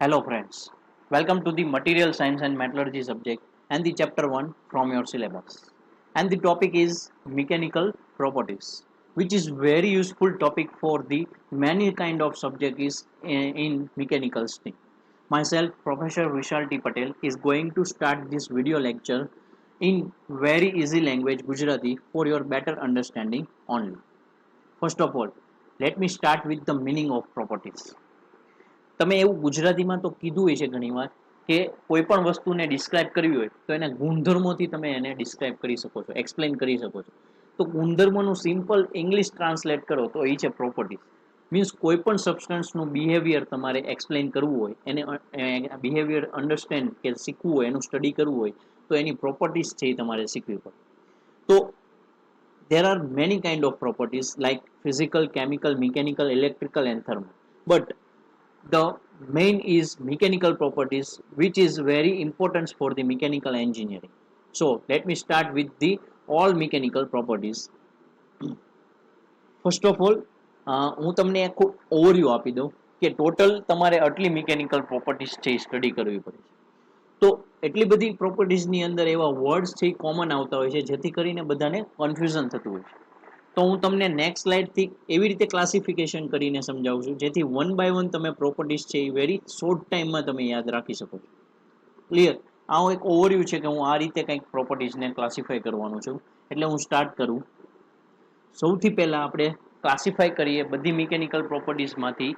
Hello friends, welcome to the Material Science and Metallurgy subject and the chapter 1 from your syllabus. And the topic is mechanical properties, which is very useful topic for the many kind of subject is in mechanical stream. Myself, Professor Vishal T. Patel is going to start this video lecture in very easy language Gujarati for your better understanding only. First of all, let me start with the meaning of properties. તમે એવું ગુજરાતીમાં તો કીધું હોય છે ઘણીવાર કે કોઈ પણ વસ્તુને ડિસ્ક્રાઇબ કરવી હોય તો એના ગુણધર્મોથી તમે એને ડિસ્ક્રાઇબ કરી શકો છો, એક્સપ્લેન કરી શકો છો. તો ગુણધર્મોનું સિમ્પલ ઇંગ્લિશ ટ્રાન્સલેટ કરો તો એ છે પ્રોપર્ટીઝ. મીન્સ કોઈ પણ સબસ્ટન્સનું બિહેવિયર તમારે એક્સપ્લેન કરવું હોય, એને બિહેવિયર અન્ડરસ્ટેન્ડ કે શીખવું હોય, એનું સ્ટડી કરવું હોય તો એની પ્રોપર્ટીઝ છે એ તમારે શીખવી પડે. તો there are many kind of properties like physical, chemical, mechanical, electrical and thermal. But the main is mechanical properties, which is very important for the mechanical engineering. So let me start with the all mechanical properties. First of all, હું તમને એક overview આપી દઉં કે total તમારે આટલી mechanical properties છે study કરવી પડે છે. તો એટલી બધી પ્રોપર્ટીઝની અંદર એવા વર્ડ્સ છે કોમન આવતા હોય છે જેથી કરીને બધાને કન્ફ્યુઝન થતું હોય છે. તો હું તમને નેક્સ્ટ સ્લાઇડથી એવી રીતે ક્લાસિફિકેશન કરીને સમજાવું છું જેથી વન બાય વન તમે પ્રોપર્ટીઝ છે એ વેરી શોર્ટ ટાઈમમાં તમે યાદ રાખી શકો છો. ક્લિયર? આ એક ઓવરવ્યુ છે કે હું આ રીતે કંઈક પ્રોપર્ટીઝને ક્લાસિફાય કરવાનું છું. એટલે હું સ્ટાર્ટ કરું. સૌથી પહેલા આપણે ક્લાસિફાય કરીએ બધી મિકેનિકલ પ્રોપર્ટીઝમાંથી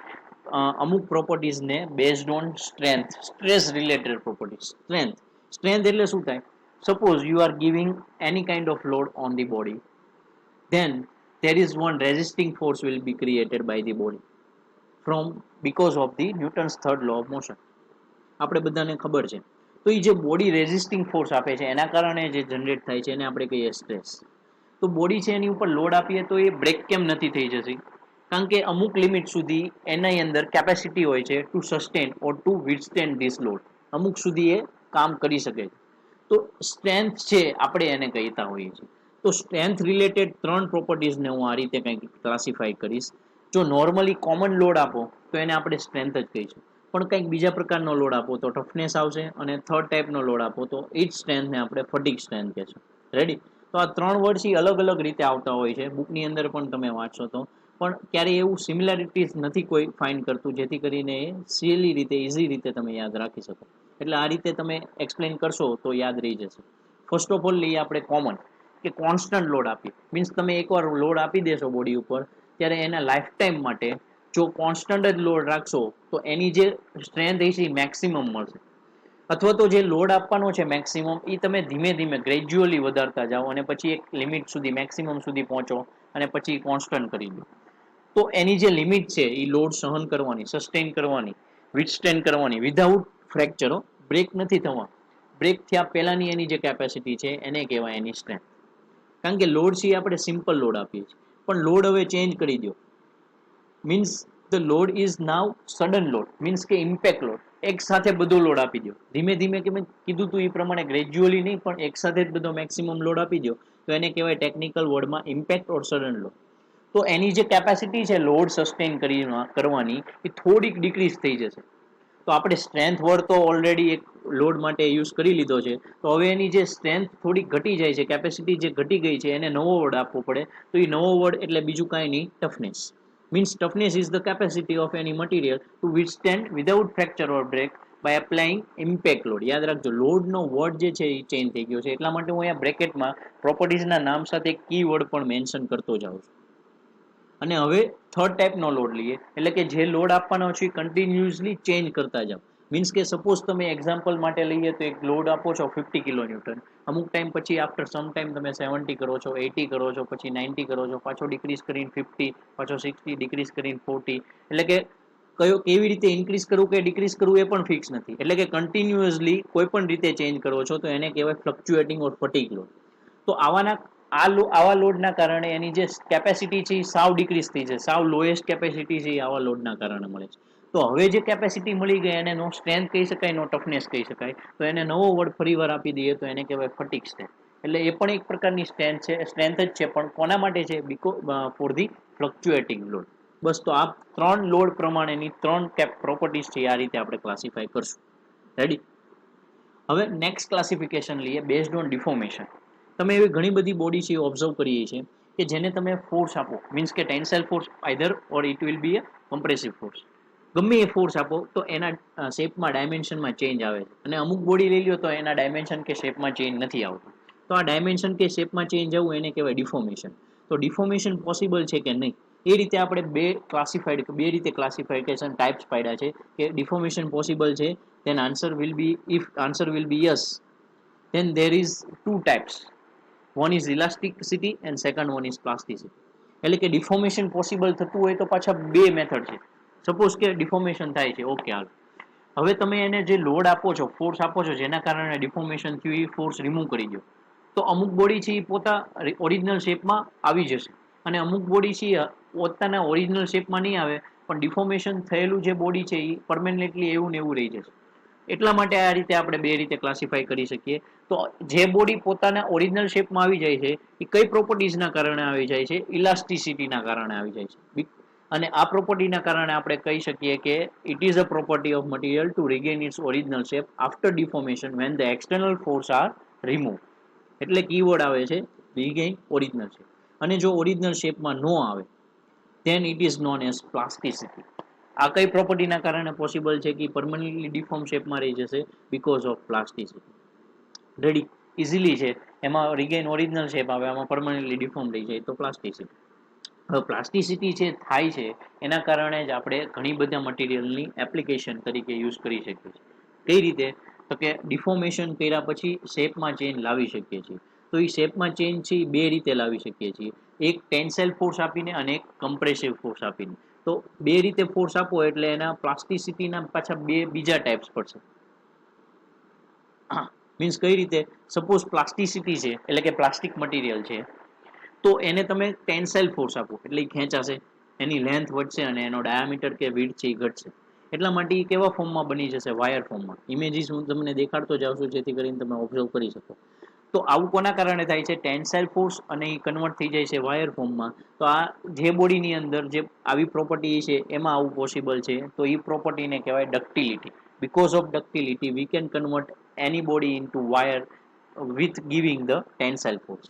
અમુક પ્રોપર્ટીઝને based on strength, stress related properties. Strength એટલે શું થાય? Suppose you are giving any kind of load on the body, then there is one resisting force will be created by the body from because of the Newton's third law of motion. આપણે બધાને ખબર છે. તો એ જે body resisting force આપે છે એના કારણે જે જનરેટ થાય છે એને આપણે કહીએ સ્ટ્રેસ. તો બોડી છે એની ઉપર લોડ આપીએ તો એ બ્રેક કેમ નથી થઈ જતી? કારણ કે અમુક લિમિટ સુધી એની અંદર કેપેસિટી હોય છે to sustain or to withstand this load. અમુક સુધી એ કામ કરી શકે છે. તો સ્ટ્રેન્થ છે આપણે એને કહેતા હોઈએ છીએ. તો સ્ટ્રેન્થ રિલેટેડ 3 પ્રોપર્ટીઝને હું આ રીતે કંઈક ક્લાસિફાઈ કરીશ. જો નોર્મલી કોમન લોડ આપો તો એને આપણે સ્ટ્રેન્થ જ કહીશું. પણ કંઈક બીજા પ્રકારનો લોડ આપો તો ટફનેસ આવશે, અને થર્ડ ટાઈપનો લોડ આપો તો એ જ સ્ટ્રેન્થને આપણે ફટીગ સ્ટ્રેન્થ કહેશું. રેડી? તો આ 3 વર્ડ છે અલગ અલગ રીતે આવતા હોય છે. બુકની અંદર પણ તમે વાંચશો તો પણ ક્યારેય એવું સિમિલારિટીઝ નથી કોઈ ફાઇન્ડ કરતું જેથી કરીને એ સહેલી રીતે, ઇઝી રીતે તમે યાદ રાખી શકો. એટલે આ રીતે તમે એક્સપ્લેન કરશો તો યાદ રહી જશે. ફર્સ્ટ ઓફ ઓલ લઈએ આપણે કોમન, કે કોન્સ્ટન્ટ લોડ આપીએ. મીન્સ તમે એકવાર લોડ આપી દેશો બોડી ઉપર ત્યારે એના લાઈફ ટાઈમ માટે જો કોન્સ્ટન્ટ જ લોડ રાખશો તો એની જે સ્ટ્રેન્થ છે એ મેક્સિમમ મળશે. અથવા તો જે લોડ આપવાનો છે મેક્સિમમ એ તમે ધીમે ધીમે ગ્રેજ્યુઅલી વધારતા જાઓ અને પછી એક લિમિટ સુધી, મેક્સિમમ સુધી પહોંચો અને પછી કોન્સ્ટન્ટ કરી દો. તો એની જે લિમિટ છે એ લોડ સહન કરવાની, સસ્ટેન કરવાની, વિથસ્ટેન્ડ કરવાની વિધાઉટ ફ્રેક્ચરો, બ્રેક નથી થવા. બ્રેક થયા પહેલાની એની જે કેપેસિટી છે એને કહેવાય એની સ્ટ્રેન્થ. કારણ કે લોડ છે આપણે સિમ્પલ લોડ આપીએ છીએ, પણ લોડ હવે ચેન્જ કરી દો. Means the load is now sudden load, means કે ઇમ્પેક્ટ લોડ. એક સાથે બધો લોડ આપી દો. ધીમે ધીમે કે મેં કીધું તું એ પ્રમાણે ગ્રેજ્યુઅલી નહીં, પણ એક સાથે જ બધો મેક્સિમમ લોડ આપી દો તો એને કહેવાય ટેકનિકલ વર્ડમાં ઇમ્પેક્ટ ઓર સડન લોડ. તો એની જે કેપેસિટી છે લોડ સસ્ટેન કરવાની એ થોડીક ડિક્રીઝ થઈ જશે. તો આપણે સ્ટ્રેન્થ વર્ડ તો ઓલરેડી એક લોડ માટે યુઝ કરી લીધો છે. તો હવે એની જે સ્ટ્રેન્થ થોડી ઘટી જાય છે, કેપેસિટી જે ઘટી ગઈ છે એને નવો વર્ડ આપવો પડે. તો એ નવો વર્ડ એટલે બીજું કાંઈ નહીં, toughness. Means toughness is the capacity of any material to withstand without fracture or break by applying impact load. યાદ રાખજો, લોડનો વર્ડ જે છે એ ચેન્જ થઈ ગયો છે. એટલા માટે હું અહીંયા બ્રેકેટમાં પ્રોપર્ટીઝના નામ સાથે કી વર્ડ પણ મેન્શન કરતો જાઉં છું. અને હવે થર્ડ ટાઈપનો લોડ લઈએ, એટલે કે જે લોડ આપવાનો છે કન્ટિન્યુઅસલી ચેન્જ કરતા જાઓ. મીન્સ કે સપોઝ તમે એક્ઝામ્પલ માટે લઈએ તો એક લોડ આપો છો 50 કિલો ન્યૂટન. અમુક ટાઈમ પછી આફ્ટર સમ ટાઈમ તમે 70 કરો છો, 80 કરો છો, પછી 90 કરો છો, પાછો ડિક્રીઝ કરીને 50, પાછો 60, ડિક્રીઝ કરીને 40. એટલે કે કેવી રીતે ઇન્ક્રીઝ કરવું કે ડિક્રીઝ કરવું એ પણ ફિક્સ નથી. એટલે કે કન્ટિન્યુઅસલી કોઈ પણ રીતે ચેન્જ કરો છો તો એને કહેવાય ફ્લક્ચ્યુએટિંગ ઓર ફટીગ લોડ. તો આવા લોડના કારણે એની જે કેપેસિટી છે એ સાવ ડિક્રીઝ થઈ જાય. સાવ લોએસ્ટ કેપેસિટી છે એ આવા લોડના કારણે મળે છે. તો હવે જે કેપેસિટી મળી ગઈ એને નો સ્ટ્રેન્થ કહી શકાય, નો ટફનેસ કહી શકાય. તો એને નવો વર્ડ ફરી વાર આપી દઈએ તો એને કહેવાય ફટીગ સ્ટ્રેન્થ. એટલે એ પણ એક પ્રકારની સ્ટ્રેન્થ જ છે, પણ કોના માટે છે? For the fluctuating load. બસ તો આ 3 લોડ પ્રમાણેની 3 પ્રોપર્ટીઝ છે, આ રીતે આપણે ક્લાસિફાય કરશું. રેડી. હવે નેક્સ્ટ ક્લાસિફિકેશન લઈએ બેઝડ ઓન ડિફોર્મેશન. તમે એવી ઘણી બધી બોડી છે ઓબ્ઝર્વ કરીએ છીએ કે જેને તમે ફોર્સ આપો, મીન્સ કે tensile force either or it will B A compressive force. ગમે એ ફોર્સ આપો તો એના શેપમાં ડાયમેન્શનમાં ચેન્જ આવે છે, અને અમુક બોડી લઈ લો તો એના ડાયમેન્શન કે શેપમાં ચેન્જ નથી આવતો. તો આ ડાયમેન્શન કે શેપમાં ચેન્જ આવવું એને કહેવાય ડિફોર્મેશન. તો ડિફોર્મેશન પોસિબલ છે કે નહીં, એ રીતે આપણે બે રીતે ક્લાસિફિકેશન ટાઈપ્સ પાડ્યા છે કે ડિફોર્મેશન પોસિબલ છે. then answer will be if answer will be yes, then there is two types. One is elasticity and second one is plasticity. એટલે કે ડિફોર્મેશન પોસિબલ થતું હોય તો પાછા બે મેથડ છે. સપોઝ કે ડિફોર્મેશન થાય છે, ઓકે હાલ, હવે તમે એને જે લોડ આપો છો, ફોર્સ આપો છો, જેના કારણે ડિફોર્મેશન થયું, એ ફોર્સ રિમૂવ કરી દો, તો અમુક બોડી છે એ પોતા ઓરિજિનલ શેપમાં આવી જશે, અને અમુક બોડી છે એ પોતાના ઓરિજિનલ શેપમાં નહીં આવે, પણ ડિફોર્મેશન થયેલું જે બોડી છે એ પરમેનન્ટલી એવું ને એવું રહી જશે. એટલા માટે આ રીતે આપણે બે રીતે ક્લાસિફાય કરી શકીએ. તો જે બોડી પોતાના ઓરિજિનલ શેપમાં આવી જાય છે એ કઈ પ્રોપર્ટીઝના કારણે આવી જાય છે? ઇલાસ્ટિસિટીના કારણે આવી જાય છે. અને આ પ્રોપર્ટીના કારણે આપણે કહી શકીએ કે it is a property of material to regain its original shape after deformation when the external force are remove. એટલે કીવર્ડ આવે છે રિગેઇન ઓરિજિનલ શેપ. અને જો ઓરિજિનલ શેપમાં ન આવે then it is known as plasticity. આ કઈ પ્રોપર્ટીના કારણે પોસિબલ છે કે પરમનન્ટલી ડિફોર્મ શેપમાં રહી જશે? Because of plasticity. Ready, easily છે, એમાં રિગેઇન ઓરિજિનલ શેપ આવે, આમાં પરમનન્ટલી ડિફોર્મ થઈ જાય તો પ્લાસ્ટિસિટી. હવે પ્લાસ્ટિસિટી છે થાય છે એના કારણે જ આપણે ઘણી બધા મટીરિયલની એપ્લિકેશન તરીકે યુઝ કરી શકીએ છીએ. કઈ રીતે? તો કે ડિફોર્મેશન કર્યા પછી શેપમાં ચેન્જ લાવી શકીએ છીએ. તો એ શેપમાં ચેન્જ છે એ બે રીતે લાવી શકીએ છીએ, એક ટેન્સાઇલ ફોર્સ આપીને અને એક કમ્પ્રેસિવ ફોર્સ આપીને. તો બે રીતે ફોર્સ આપો એટલે એના પ્લાસ્ટિસિટીના પાછા બે બીજા ટાઈપ્સ પડશે. મીન્સ કઈ રીતે? સપોઝ પ્લાસ્ટિસિટી છે એટલે કે પ્લાસ્ટિક મટીરિયલ છે, તો એને તમે ટેન્સાઇલ ફોર્સ આપો એટલે એ ખેંચાશે, એની લેન્થ વધશે અને એનો ડાયામીટર કે વિડ્થ છે એ ઘટશે. એટલા માટે એ કેવા ફોર્મમાં બની જશે? વાયર ફોર્મમાં. ઇમેજીસ હું તમને દેખાડતો જાઉં છું જેથી કરીને તમે ઓબ્ઝર્વ કરી શકો. તો આવું કોના કારણે થાય છે? ટેન્સાઇલ ફોર્સ, અને એ કન્વર્ટ થઈ જાય છે વાયર ફોર્મમાં. તો આ જે બોડીની અંદર જે આવી પ્રોપર્ટી છે એમાં આવું પોસિબલ છે, તો એ પ્રોપર્ટીને કહેવાય ductility. Because of ductility we can convert any body into wire with giving the tensile force.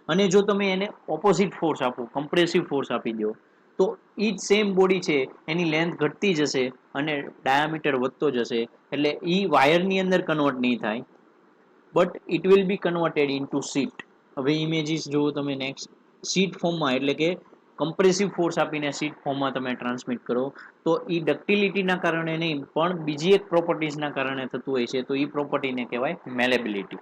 અને જો તમે એને ઓપોઝિટ ફોર્સ આપો, કમ્પ્રેસિવ ફોર્સ આપી દો, તો ઈ જ સેમ બોડી છે એની લેન્થ ઘટતી જશે અને ડાયામીટર વધતો જશે, એટલે ઈ વાયરની અંદર કન્વર્ટ નહીં થાય, but it will B converted into sheet. હવે ઇમેજીસ જુઓ તમે નેક્સ્ટ. શીટ ફોર્મમાં, એટલે કે કમ્પ્રેસિવ ફોર્સ આપીને શીટ ફોર્મમાં તમે ટ્રાન્સમિટ કરો, તો એ ડક્ટિલિટીના કારણે નહીં પણ બીજી એક પ્રોપર્ટીઝના કારણે થતું હોય છે, તો એ પ્રોપર્ટીને કહેવાય મેલેબિલિટી.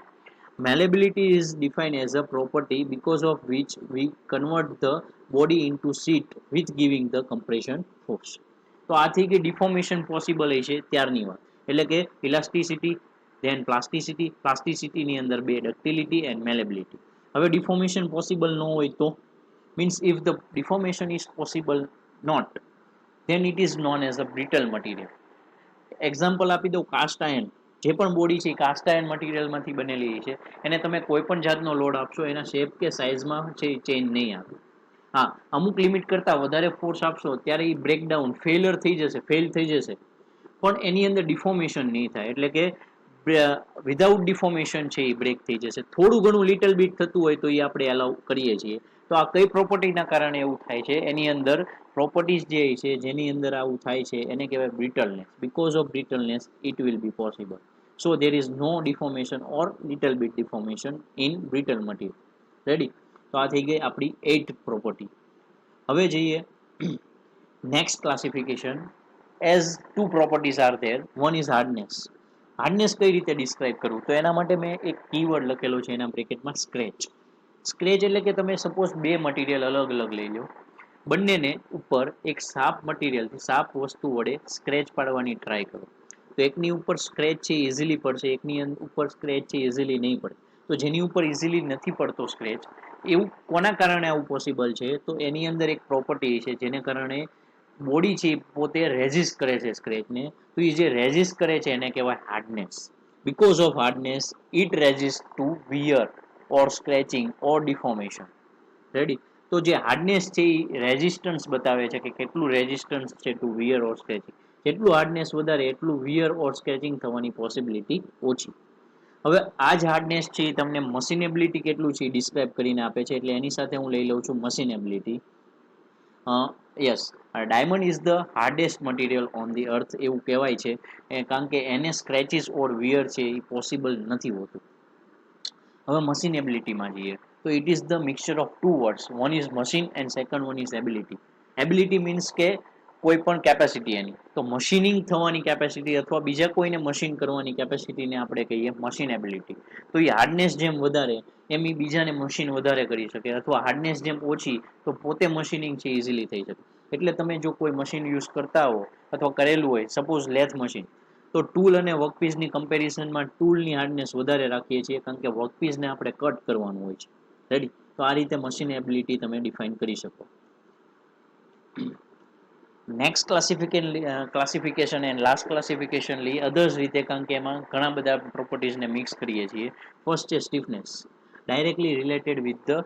Malleability is defined as a property because of which we convert the body into sheet with giving the compression force. તો આથી કે ડિફોર્મેશન પોસિબલ છે ત્યારની વાત. એટલે કે ઇલાસ્ટિસિટી, ધેન પ્લાસ્ટિસિટી, પ્લાસ્ટિસિટીની અંદર બે ડક્ટિલિટી એન્ડ મેલેબિલિટી. હવે ડિફોર્મેશન પોસિબલ ન હોય તો, means if the deformation is possible not, then it is known as a brittle material. Example આપી દઉં, કાસ્ટ આયર્ન. જે પણ બોડી છે કાસ્ટ આયર્ન મટીરિયલમાંથી બનેલી છે, એને તમે કોઈ પણ જાતનો લોડ આપશો એના શેપ કે સાઇઝમાં છે ચેન્જ નહીં આવે. હા, અમુક લિમિટ કરતાં વધારે ફોર્સ આપશો ત્યારે એ બ્રેકડાઉન ફેલ થઈ જશે, પણ એની અંદર ડિફોર્મેશન નહીં થાય. એટલે કે વિધાઉટ ડિફોર્મેશન છે એ બ્રેક થઈ જશે. થોડું ઘણું લિટલ બીટ થતું હોય તો એ આપણે એલાઉ કરીએ છીએ. તો આ કઈ પ્રોપર્ટીના કારણે એવું થાય છે? એની અંદર પ્રોપર્ટીઝ જે છે જેની અંદર આવું થાય છે એને કહેવાય brittleness. Because of brittleness it will be possible. So there is no deformation or little bit deformation in brittle material. Ready? તો આ થઈ ગઈ આપણી 8th પ્રોપર્ટી. હવે જઈએ next classification. As two properties are there. One is hardness. Hardness કઈ રીતે ડિસ્ક્રાઇબ કરવું? તો એના માટે મેં એક કીવર્ડ લખેલો છે એના બ્રેકેટમાં, સ્ક્રેચ. સ્ક્રેચ એટલે કે તમે સપોઝ બે મટીરિયલ અલગ અલગ લઈ લો, બંનેને ઉપર એક સાફ મટીરિયલથી, સાફ વસ્તુ વડે સ્ક્રેચ પાડવાની ટ્રાય કરો, તો એકની ઉપર સ્ક્રેચ છે ઇઝીલી પડશે, એકની ઉપર સ્ક્રેચ છે ઇઝીલી નહીં પડે. તો જેની ઉપર ઇઝીલી નથી પડતો સ્ક્રેચ, એવું કોના કારણે આવું પોસિબલ છે? તો એની અંદર એક પ્રોપર્ટી છે જેને કારણે બોડી છે પોતે રેઝિસ્ટ કરે છે સ્ક્રેચને. તો એ જે રેઝિસ્ટ કરે છે એને કહેવાય hardness. Because of hardness it resist to wear or scratching or deformation. Ready? તો જે હાર્ડનેસ છે એ રેઝિસ્ટન્સ બતાવે છે કે કેટલું રેઝિસ્ટન્સ છે ટુ વિયર ઓર સ્ક્રેચિંગ. જેટલું હાર્ડનેસ વધારે એટલું વિયર ઓર સ્ક્રેચિંગ થવાની પોસિબિલિટી ઓછી. હવે આ જ હાર્ડનેસ છે એ તમને મશીનેબિલિટી કેટલું છે એ ડિસ્ક્રાઇબ કરીને આપે છે, એટલે એની સાથે હું લઈ લઉં છું machinability. Yes, diamond is the hardest material on the earth એવું કહેવાય છે, કારણ કે એને સ્ક્રેચિસ ઓર વિયર છે એ પોસિબલ નથી હોતું. હવે મશીનેબિલિટીમાં જઈએ તો it is the mixture of two words, one is machine and second one is ability. Ability means કે કોઈ પણ કેપેસિટી એની, તો મશીનિંગ થવાની કેપેસિટી અથવા બીજા કોઈને મશીન કરવાની કેપેસિટીને આપણે કહીએ મશીન એબિલિટી. તો એ હાર્ડનેસ જેમ વધારે એમ એ બીજાને મશીન વધારે કરી શકે, અથવા હાર્ડનેસ જેમ ઓછી તો પોતે મશીનિંગ છે ઇઝીલી થઈ શકે. એટલે તમે જો કોઈ મશીન યુઝ કરતા હો અથવા કરેલું હોય, સપોઝ લેથ મશીન, તો ટૂલ અને વર્કપીસની કમ્પેરિઝનમાં ટૂલની હાર્ડનેસ વધારે રાખીએ છીએ, કારણ કે વર્કપીસને આપણે કટ કરવાનું હોય છે. રેડી? તો આ રીતે મશીન એબિલિટી તમે ડિફાઇન કરી શકો. Next classification and last classification લઈ અધર્સ રીતે, કારણ કે એમાં ઘણા બધા પ્રોપર્ટીઝને મિક્સ કરીએ છીએ. ફર્સ્ટ છે stiffness, directly related with the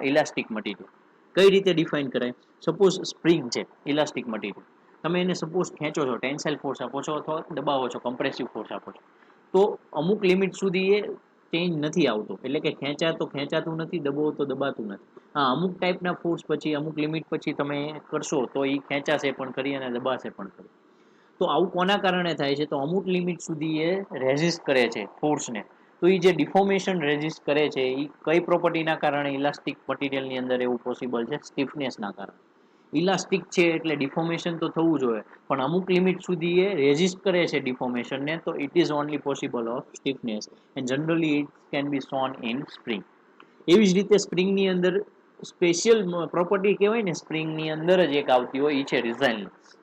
elastic material. કઈ રીતે ડિફાઇન કરાય? સપોઝ સ્પ્રિંગ છે, ઇલાસ્ટિક મટીરિયલ, તમે એને સપોઝ ખેંચો છો, ટેન્સાઇલ ફોર્સ આપો છો અથવા દબાવો છો, કમ્પ્રેસિવ ફોર્સ આપો છો, તો અમુક લિમિટ સુધી એ ચેન્જ નથી આવતો, એટલે કે ખેંચાતું નથી, દબાવો તો દબાતું નથી. હા, અમુક ટાઈપના ફોર્સ પછી અમુક લિમિટ પછી તમે કરશો તો એ ખેંચાશે પણ ખરી અને દબાશે પણ ખરી. તો આવું કોના કારણે થાય છે? તો અમુક લિમિટ સુધી એ રેઝિસ્ટ કરે છે ફોર્સને. તો એ જે ડિફોર્મેશન રેઝિસ્ટ કરે છે એ કઈ પ્રોપર્ટીના કારણે ઇલાસ્ટિક મટીરિયલની અંદર એવું પોસિબલ છે? સ્ટીફનેસના કારણે. ઇલાસ્ટિક છે એટલે ડિફોર્મેશન તો થવું જોઈએ, પણ અમુક લિમિટ સુધી એ રેઝિસ્ટ કરે છે ડિફોર્મેશનને, તો it is only possible of stiffness and generally it can be shown in spring. એવી જ રીતે સ્પ્રિંગની અંદર સ્પેશિયલ પ્રોપર્ટી કહેવાય ને, સ્પ્રિંગની અંદર જ એક આવતી હોય, એ છે રિઝાઇલન્સ.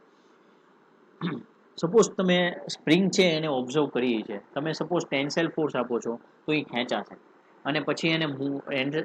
સપોઝ તમે સ્પ્રિંગ છે એને ઓબ્ઝર્વ કરીએ છે, તમે સપોઝ ટેન્સાઇલ ફોર્સ આપો છો તો એ ખેંચાશે, અને પછી એને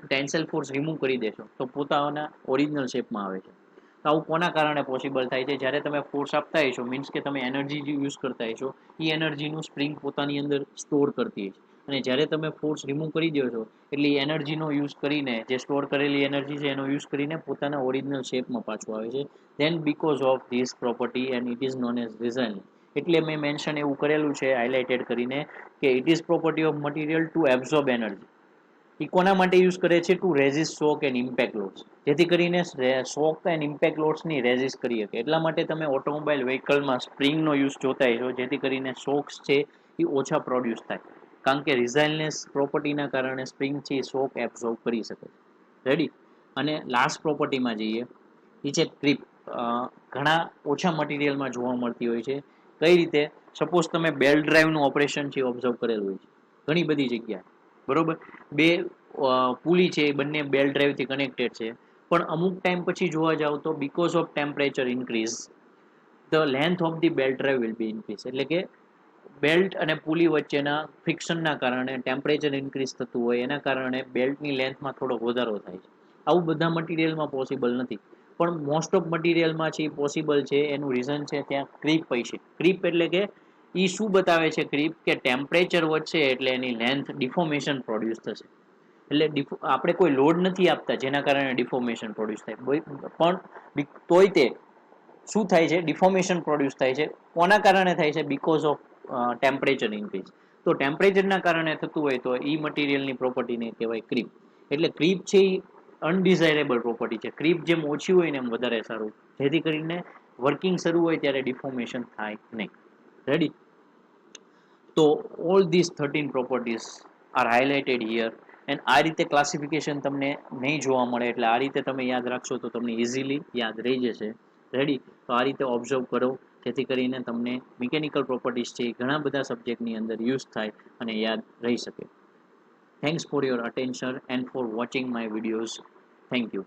ટેન્સાઇલ ફોર્સ રિમૂવ કરી દેશો તો પોતાના ઓરિજિનલ શેપમાં આવે છે. તો આવું કોના કારણે પોસિબલ થાય છે? જ્યારે તમે ફોર્સ આપતા હશો, મીન્સ કે તમે એનર્જી યુઝ કરતા હશો, એ એનર્જીનું સ્પ્રિંગ પોતાની અંદર સ્ટોર કરતી હશે, અને જ્યારે તમે ફોર્સ રિમૂવ કરી દો છો એટલે એનર્જીનો યુઝ કરીને, જે સ્ટોર કરેલી એનર્જી છે એનો યુઝ કરીને પોતાના ઓરિજિનલ શેપમાં પાછું આવે છે. Then because of this property and it is known as resilience. એટલે મેં મેન્શન એવું કરેલું છે હાઇલાઇટેડ કરીને કે it is property of material to absorb energy. એ કોના માટે યુઝ કરે છે? To resist shock and impact loads. જેથી કરીને શોક એન્ડ ઇમ્પેક્ટ લોડ્સની રેઝિસ્ટ કરી શકે. એટલા માટે તમે ઓટોમોબાઈલ વ્હીકલમાં સ્પ્રિંગનો યુઝ જોતા હશો, જેથી કરીને શોક્સ છે એ ઓછા પ્રોડ્યુસ થાય, કારણ કે રિઝાઇલનેસ પ્રોપર્ટીના કારણે સ્પ્રિંગ છે એ શોક એબ્ઝોર્બ કરી શકે. રેડી? અને લાસ્ટ પ્રોપર્ટીમાં જઈએ, એ છે ક્રીપ. ઘણા ઓછા મટીરિયલમાં જોવા મળતી હોય છે. કઈ રીતે? સપોઝ તમે બેલ્ટ ડ્રાઈવનું ઓપરેશન છે ઓબ્ઝર્વ કરેલું હોય છે ઘણી બધી જગ્યાએ, બરોબર? બે પુલી છે એ બંને બેલ્ટ ડ્રાઈવથી કનેક્ટેડ છે, પણ અમુક ટાઈમ પછી જોવા જાવ તો because of temperature increase the length of the belt drive will be increase. એટલે કે બેલ્ટ અને પુલી વચ્ચેના ફ્રિક્શનના કારણે ટેમ્પરેચર ઇન્ક્રીઝ થતું હોય, એના કારણે બેલ્ટની લેન્થમાં થોડો વધારો થાય છે. આવું બધા મટીરિયલમાં પોસિબલ નથી, પણ મોસ્ટ ઓફ મટીરિયલમાં છે એ પોસિબલ છે. એનું રીઝન છે ત્યાં ક્રીપ હોય છે. ક્રીપ એટલે કે એ શું બતાવે છે? ક્રીપ કે ટેમ્પરેચર વધશે એટલે એની લેન્થ ડિફોર્મેશન પ્રોડ્યુસ થશે. એટલે આપણે કોઈ લોડ નથી આપતા જેના કારણે ડિફોર્મેશન પ્રોડ્યુસ થાય, પણ તોય તે શું થાય છે? ડિફોર્મેશન પ્રોડ્યુસ થાય છે. કોના કારણે થાય છે? Because of temperature increase. તો ટેમ્પરેચરના કારણે થતું હોય તો એ મટીરિયલની પ્રોપર્ટીને કહેવાય ક્રીપ. એટલે ક્રીપ છે એ અનડિઝાયરેબલ પ્રોપર્ટી છે. ક્રીપ જેમ ઓછી હોય ને એમ વધારે સારું, જેથી કરીને વર્કિંગ શરૂ હોય ત્યારે ડિફોર્મેશન થાય નહીં. રેડી? તો all this 13 properties are highlighted here. And આ રીતે ક્લાસિફિકેશન તમને નહીં જોવા મળે, એટલે આ રીતે તમે યાદ રાખશો તો તમને ઇઝીલી યાદ રહી જશે. રેડી? તો આ રીતે ઓબ્ઝર્વ કરો, જેથી કરીને તમને મિકેનિકલ પ્રોપર્ટીઝ છે એ ઘણા બધા સબ્જેક્ટની અંદર યુઝ થાય અને યાદ રહી શકે. Thanks for your attention and for watching my videos. Thank you.